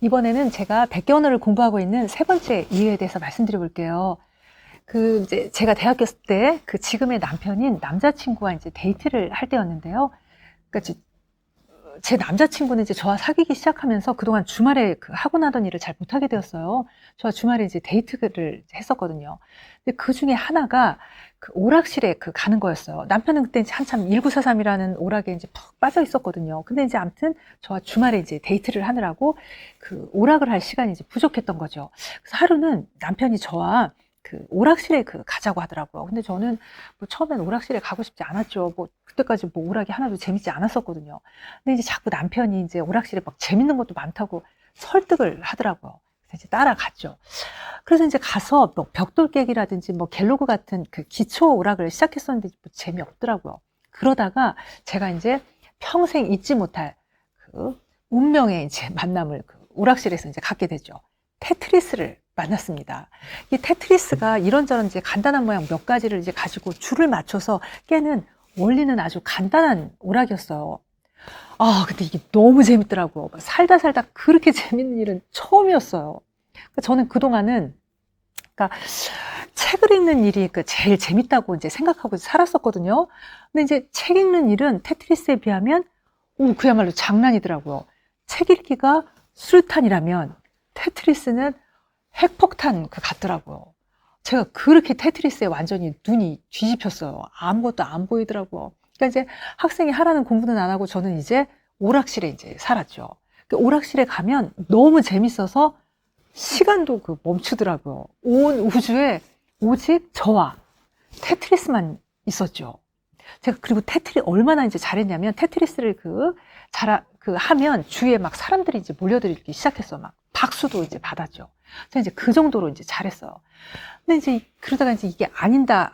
이번에는 제가 백개 언어를 공부하고 있는 세 번째 이유에 대해서 말씀드려 볼게요. 이제 제가 대학교 때 지금의 남편인 남자친구와 이제 데이트를 할 때였는데요. 그러니까 제 남자친구는 이제 저와 사귀기 시작하면서 그동안 주말에 하고 나던 일을 잘 못하게 되었어요. 저와 주말에 이제 데이트를 했었거든요. 근데 그 중에 하나가 오락실에 가는 거였어요. 남편은 그때 이제 한참 1943이라는 오락에 이제 푹 빠져 있었거든요. 근데 이제 아무튼 저와 주말에 이제 데이트를 하느라고 오락을 할 시간이 이제 부족했던 거죠. 그래서 하루는 남편이 저와 오락실에 가자고 하더라고요. 근데 저는 뭐 처음엔 오락실에 가고 싶지 않았죠. 뭐 그때까지 뭐 오락이 하나도 재밌지 않았었거든요. 근데 이제 자꾸 남편이 이제 오락실에 막 재밌는 것도 많다고 설득을 하더라고요. 그래서 이제 따라갔죠. 그래서 이제 가서 뭐 벽돌 깨기라든지 뭐 갤로그 같은 기초 오락을 시작했었는데 뭐 재미없더라고요. 그러다가 제가 이제 평생 잊지 못할 운명의 이제 만남을 오락실에서 이제 갖게 되죠. 테트리스를 만났습니다. 이 테트리스가 이런저런 이제 간단한 모양 몇 가지를 이제 가지고 줄을 맞춰서 깨는 원리는 아주 간단한 오락이었어요. 근데 이게 너무 재밌더라고요. 살다 그렇게 재밌는 일은 처음이었어요. 저는 그동안은, 그러니까 책을 읽는 일이 제일 재밌다고 이제 생각하고 살았었거든요. 근데 이제 책 읽는 일은 테트리스에 비하면, 그야말로 장난이더라고요. 책 읽기가 수류탄이라면 테트리스는 핵폭탄 같더라고요. 제가 그렇게 테트리스에 완전히 눈이 뒤집혔어요. 아무것도 안 보이더라고요. 그러니까 이제 학생이 하라는 공부는 안 하고 저는 이제 오락실에 이제 살았죠. 오락실에 가면 너무 재밌어서 시간도 멈추더라고요. 온 우주에 오직 저와 테트리스만 있었죠. 제가 그리고 얼마나 이제 잘했냐면 테트리스를 하면 주위에 막 사람들이 이제 몰려들기 시작했어. 막 박수도 이제 받았죠. 제가 이제 그 정도로 이제 잘했어요. 근데 이제 그러다가 이제 이게 아니다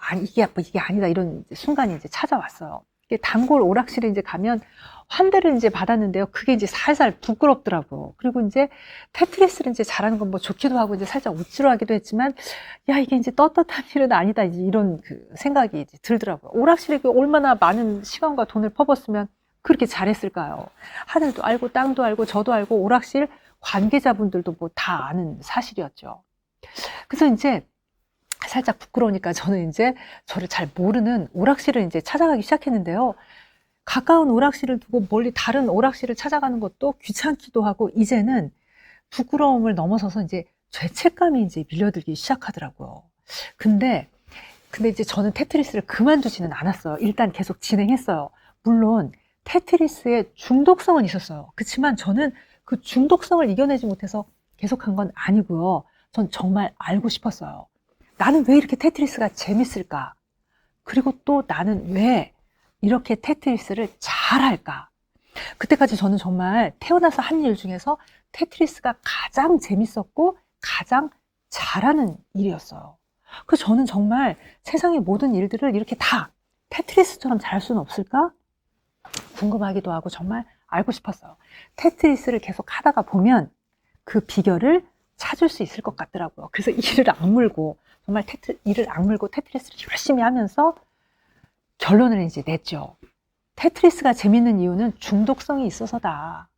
이런 순간이 이제 찾아왔어요. 단골 오락실에 이제 가면 환대를 이제 받았는데요. 그게 이제 살살 부끄럽더라고요. 그리고 이제 테트리스를 이제 잘하는 건 뭐 좋기도 하고 이제 살짝 우쭐어 하기도 했지만, 야, 이게 이제 떳떳한 일은 아니다. 이런 생각이 이제 들더라고요. 오락실에 얼마나 많은 시간과 돈을 퍼붓으면 그렇게 잘했을까요? 하늘도 알고 땅도 알고 저도 알고 오락실 관계자분들도 뭐 다 아는 사실이었죠. 그래서 이제 살짝 부끄러우니까 저는 이제 저를 잘 모르는 오락실을 이제 찾아가기 시작했는데요. 가까운 오락실을 두고 멀리 다른 오락실을 찾아가는 것도 귀찮기도 하고 이제는 부끄러움을 넘어서서 이제 죄책감이 이제 밀려들기 시작하더라고요. 근데 이제 저는 테트리스를 그만두지는 않았어요. 일단 계속 진행했어요. 물론 테트리스의 중독성은 있었어요. 그렇지만 저는 그 중독성을 이겨내지 못해서 계속한 건 아니고요. 전 정말 알고 싶었어요. 나는 왜 이렇게 테트리스가 재밌을까? 그리고 또 나는 왜 이렇게 테트리스를 잘할까? 그때까지 저는 정말 태어나서 한 일 중에서 테트리스가 가장 재밌었고 가장 잘하는 일이었어요. 그래서 저는 정말 세상의 모든 일들을 이렇게 다 테트리스처럼 잘할 수는 없을까? 궁금하기도 하고 정말 알고 싶었어요. 테트리스를 계속 하다가 보면 그 비결을 찾을 수 있을 것 같더라고요. 그래서 이를 악물고 정말 이를 악물고 테트리스를 열심히 하면서 결론을 이제 냈죠. 테트리스가 재밌는 이유는 중독성이 있어서다.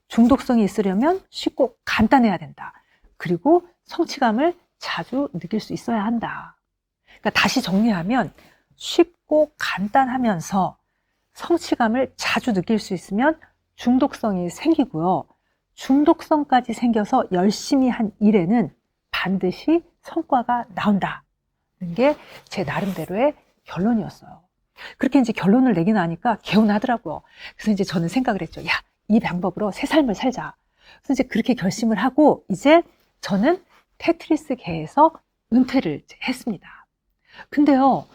중독성이 있으려면 쉽고 간단해야 된다. 그리고 성취감을 자주 느낄 수 있어야 한다. 그러니까 다시 정리하면 쉽고 간단하면서 성취감을 자주 느낄 수 있으면 중독성이 생기고요. 중독성까지 생겨서 열심히 한 일에는 반드시 성과가 나온다는 게 제 나름대로의 결론이었어요. 그렇게 이제 결론을 내고 나니까 개운하더라고요. 그래서 이제 저는 생각을 했죠. 야, 이 방법으로 새 삶을 살자. 그래서 이제 그렇게 결심을 하고 이제 저는 테트리스계에서 은퇴를 했습니다. 근데요,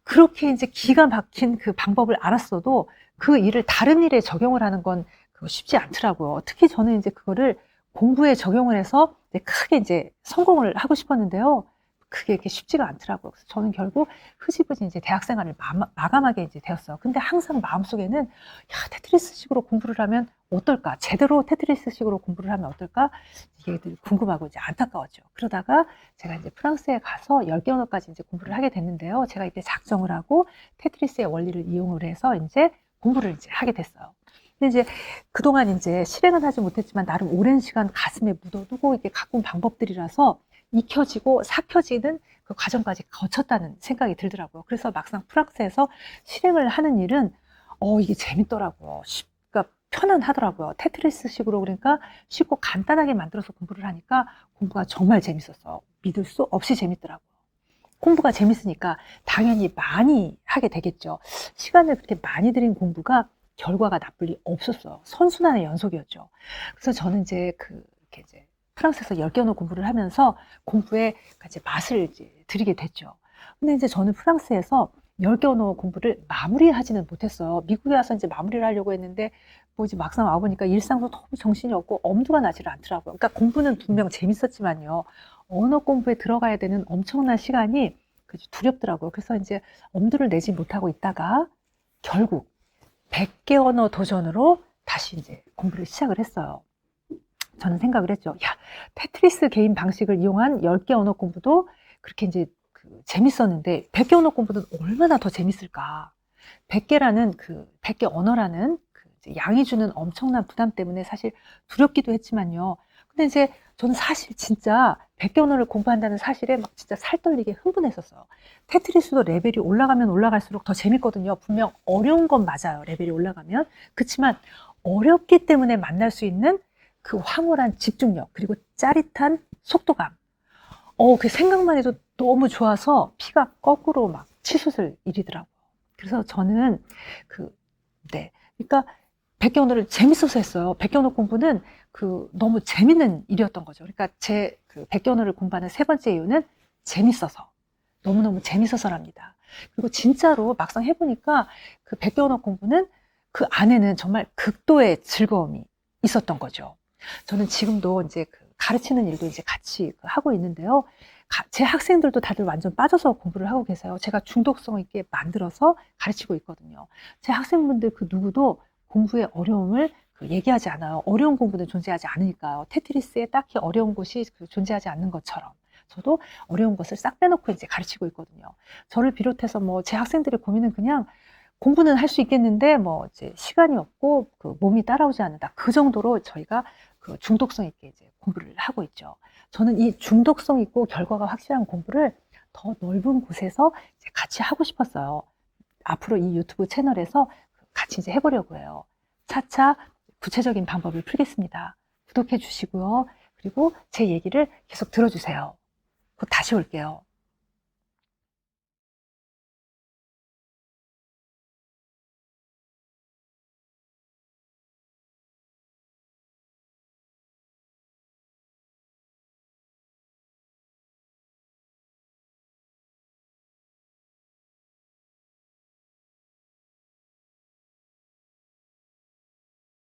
그렇게 이제 기가 막힌 그 방법을 알았어도 그 일을 다른 일에 적용을 하는 건 쉽지 않더라고요. 특히 저는 이제 그거를 공부에 적용을 해서 크게 이제 성공을 하고 싶었는데요. 그게 이렇게 쉽지가 않더라고요. 그래서 저는 결국 흐지부지 이제 대학 생활을 마감하게 이제 되었어요. 근데 항상 마음속에는 야, 테트리스식으로 공부를 하면 어떨까? 제대로 테트리스식으로 공부를 하면 어떨까? 이게 궁금하고 이제 안타까웠죠. 그러다가 제가 이제 프랑스에 가서 10개 언어까지 이제 공부를 하게 됐는데요. 제가 이제 작정을 하고 테트리스의 원리를 이용을 해서 이제 공부를 이제 하게 됐어요. 근데 이제 그동안 이제 실행은 하지 못했지만 나름 오랜 시간 가슴에 묻어두고 이렇게 갖고 온 방법들이라서 익혀지고 삭혀지는 그 과정까지 거쳤다는 생각이 들더라고요. 그래서 막상 프랑스에서 실행을 하는 일은 이게 재밌더라고요. 그러니까 편안하더라고요. 테트리스식으로 그러니까 쉽고 간단하게 만들어서 공부를 하니까 공부가 정말 재밌었어요. 믿을 수 없이 재밌더라고요. 공부가 재밌으니까 당연히 많이 하게 되겠죠. 시간을 그렇게 많이 들인 공부가 결과가 나쁠 리 없었어요. 선순환의 연속이었죠. 그래서 저는 이제 이렇게 이제 프랑스에서 10개 언어 공부를 하면서 공부에 이제 맛을 이제 들이게 됐죠. 근데 이제 저는 프랑스에서 10개 언어 공부를 마무리하지는 못했어요. 미국에 와서 이제 마무리를 하려고 했는데 뭐 이제 막상 와보니까 일상도 너무 정신이 없고 엄두가 나지를 않더라고요. 그러니까 공부는 분명 재밌었지만요. 언어 공부에 들어가야 되는 엄청난 시간이 두렵더라고요. 그래서 이제 엄두를 내지 못하고 있다가 결국 100개 언어 도전으로 다시 이제 공부를 시작을 했어요. 저는 생각을 했죠. 야, 테트리스 게임 방식을 이용한 10개 언어 공부도 그렇게 이제 재밌었는데 100개 언어 공부는 얼마나 더 재밌을까? 100개 언어라는 이제 양이 주는 엄청난 부담 때문에 사실 두렵기도 했지만요. 근데 이제 저는 사실 진짜 100개 언어를 공부한다는 사실에 막 진짜 살떨리게 흥분했었어요. 테트리스도 레벨이 올라가면 올라갈수록 더 재밌거든요. 분명 어려운 건 맞아요. 레벨이 올라가면. 그렇지만 어렵기 때문에 만날 수 있는 그 황홀한 집중력 그리고 짜릿한 속도감. 그 생각만 해도 너무 좋아서 피가 거꾸로 막 치솟을 일이더라고요. 그래서 저는 그러니까 100개 언어를 재밌어서 했어요. 100개 언어 공부는 너무 재밌는 일이었던 거죠. 그러니까 제 100개 언어를 공부하는 세 번째 이유는 재밌어서. 너무너무 재밌어서랍니다. 그리고 진짜로 막상 해보니까 100개 언어 공부는 그 안에는 정말 극도의 즐거움이 있었던 거죠. 저는 지금도 이제 가르치는 일도 이제 같이 하고 있는데요. 제 학생들도 다들 완전 빠져서 공부를 하고 계세요. 제가 중독성 있게 만들어서 가르치고 있거든요. 제 학생분들 누구도 공부의 어려움을 얘기하지 않아요. 어려운 공부는 존재하지 않으니까요. 테트리스에 딱히 어려운 곳이 존재하지 않는 것처럼. 저도 어려운 것을 싹 빼놓고 이제 가르치고 있거든요. 저를 비롯해서 뭐 제 학생들의 고민은 그냥 공부는 할 수 있겠는데 뭐 이제 시간이 없고 몸이 따라오지 않는다. 그 정도로 저희가 중독성 있게 이제 공부를 하고 있죠. 저는 이 중독성 있고 결과가 확실한 공부를 더 넓은 곳에서 이제 같이 하고 싶었어요. 앞으로 이 유튜브 채널에서 같이 이제 해보려고 해요. 차차 구체적인 방법을 풀겠습니다. 구독해 주시고요. 그리고 제 얘기를 계속 들어주세요. 곧 다시 올게요.